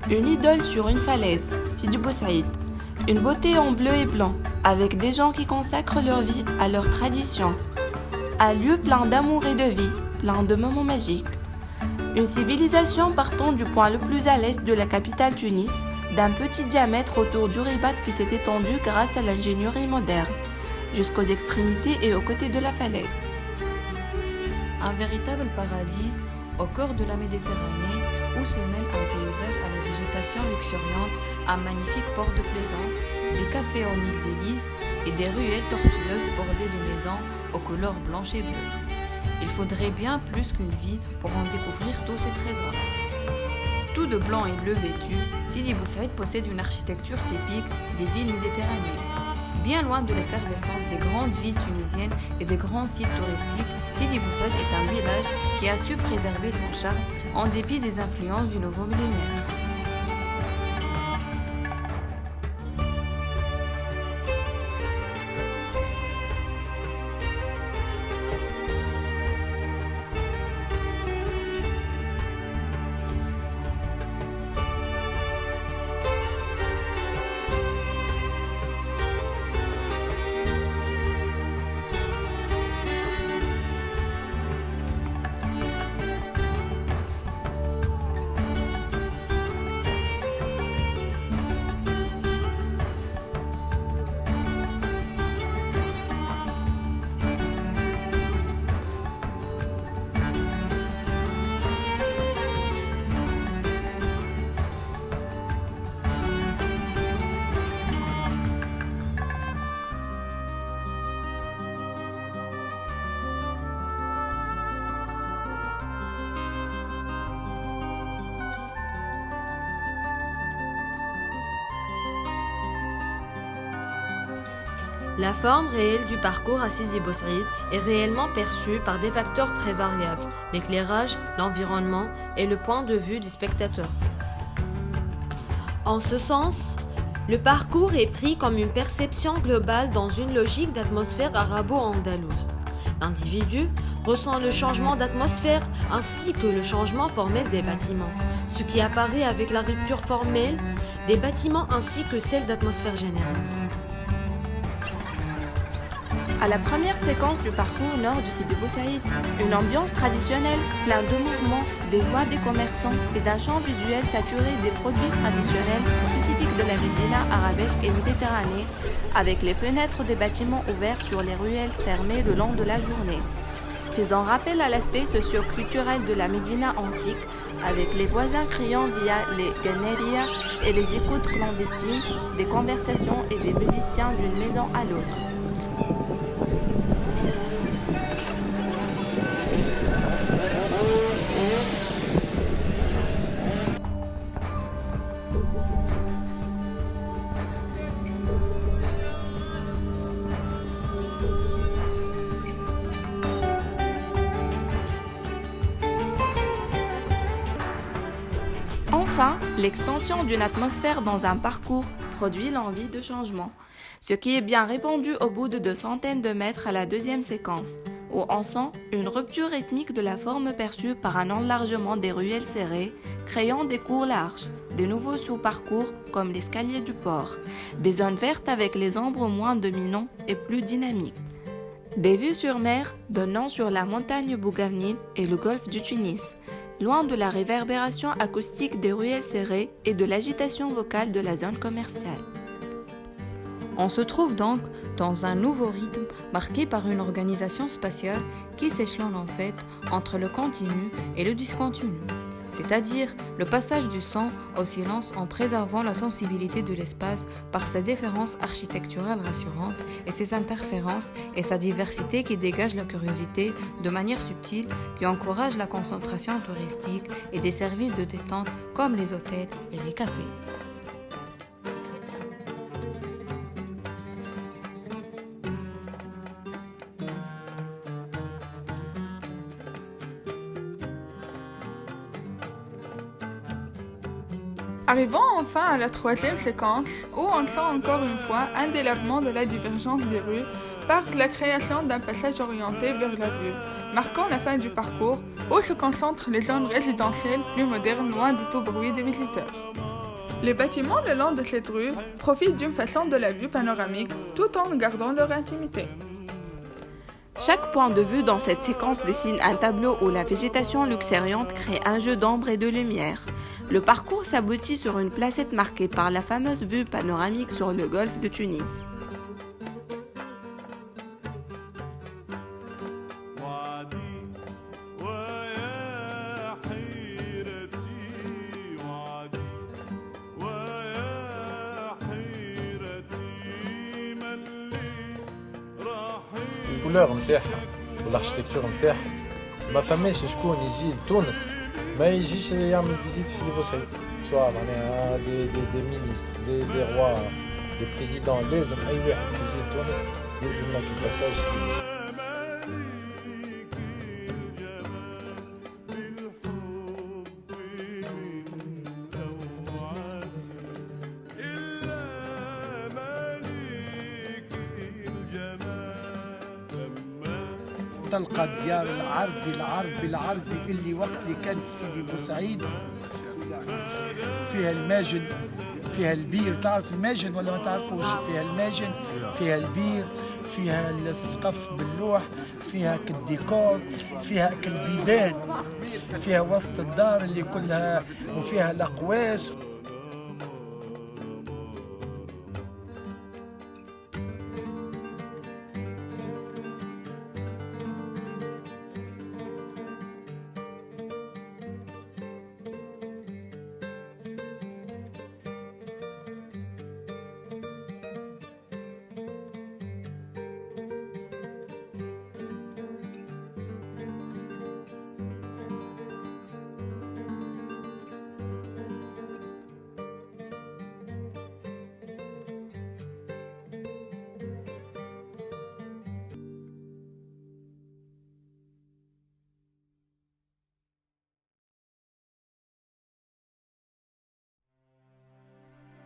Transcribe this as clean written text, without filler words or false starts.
Une idole sur une falaise, Sidi Bou Saïd. Une beauté en bleu et blanc, avec des gens qui consacrent leur vie à leur tradition. Un lieu plein d'amour et de vie, plein de moments magiques. Une civilisation partant du point le plus à l'est de la capitale Tunis, d'un petit diamètre autour du Ribat qui s'est étendu grâce à l'ingénierie moderne, jusqu'aux extrémités et aux côtés de la falaise. Un véritable paradis au cœur de la Méditerranée où se mêle un paysage à la végétation luxuriante, un magnifique port de plaisance, des cafés aux mille délices et des ruelles tortueuses bordées de maisons aux couleurs blanches et bleues. Il faudrait bien plus qu'une vie pour en découvrir tous ces trésors. Tout de blanc et bleu vêtu, Sidi Bou Saïd possède une architecture typique des villes méditerranéennes. Bien loin de l'effervescence des grandes villes tunisiennes et des grands sites touristiques, Sidi Bou Saïd est un village qui a su préserver son charme en dépit des influences du nouveau millénaire. La forme réelle du parcours à Sidi Bou Saïd est réellement perçue par des facteurs très variables, l'éclairage, l'environnement et le point de vue du spectateur. En ce sens, le parcours est pris comme une perception globale dans une logique d'atmosphère arabo-andalouse. L'individu ressent le changement d'atmosphère ainsi que le changement formel des bâtiments, ce qui apparaît avec la rupture formelle des bâtiments ainsi que celle d'atmosphère générale. À la première séquence du parcours nord du Sidi Bou Saïd, une ambiance traditionnelle, plein de mouvements, des voix des commerçants et d'un champ visuel saturé des produits traditionnels spécifiques de la Médina arabesque et méditerranée, avec les fenêtres des bâtiments ouverts sur les ruelles fermées le long de la journée. Faisant rappel à l'aspect socio-culturel de la Médina antique, avec les voisins criant via les ganerias et les écoutes clandestines, des conversations et des musiciens d'une maison à l'autre. Enfin, l'extension d'une atmosphère dans un parcours produit l'envie de changement, ce qui est bien répandu au bout de 200 de mètres à la deuxième séquence, où on sent une rupture rythmique de la forme perçue par un enlargement des ruelles serrées, créant des cours larges, des nouveaux sous-parcours comme l'escalier du port, des zones vertes avec les ombres moins dominants et plus dynamiques. Des vues sur mer donnant sur la montagne Bougavenine et le golfe du Tunis, loin de la réverbération acoustique des ruelles serrées et de l'agitation vocale de la zone commerciale. On se trouve donc dans un nouveau rythme marqué par une organisation spatiale qui s'échelonne en fait entre le continu et le discontinu, c'est-à-dire le passage du son au silence en préservant la sensibilité de l'espace par sa différence architecturale rassurante et ses interférences et sa diversité qui dégage la curiosité de manière subtile qui encourage la concentration touristique et des services de détente comme les hôtels et les cafés. Arrivons enfin à la troisième séquence où on sent encore une fois un délavement de la divergence des rues par la création d'un passage orienté vers la vue, marquant la fin du parcours où se concentrent les zones résidentielles plus modernes loin de tout bruit des visiteurs. Les bâtiments le long de cette rue profitent d'une façon de la vue panoramique tout en gardant leur intimité. Chaque point de vue dans cette séquence dessine un tableau où la végétation luxuriante crée un jeu d'ombre et de lumière. Le parcours s'aboutit sur une placette marquée par la fameuse vue panoramique sur le golfe de Tunis. الكولور نتاعها والاركتيكتور نتاعها ما فماش شكون يجي لتونس ما يجيش يعمل فيزيت في سيدي بوسعيد سواء معناها دي مينيستر دي روا دي بريزيدون لازم اي واحد يجي لتونس يلزم لك الباساج سيدي بوسعيد. تلقى الديار العربي اللي وقت اللي كانت سيدي بوسعيد فيها الماجن، فيها البير. تعرف الماجن ولا ما تعرفوش؟ فيها الماجن، فيها البير، فيها السقف باللوح، فيها الديكور، فيها البيبان، فيها وسط الدار اللي كلها، وفيها الأقواس.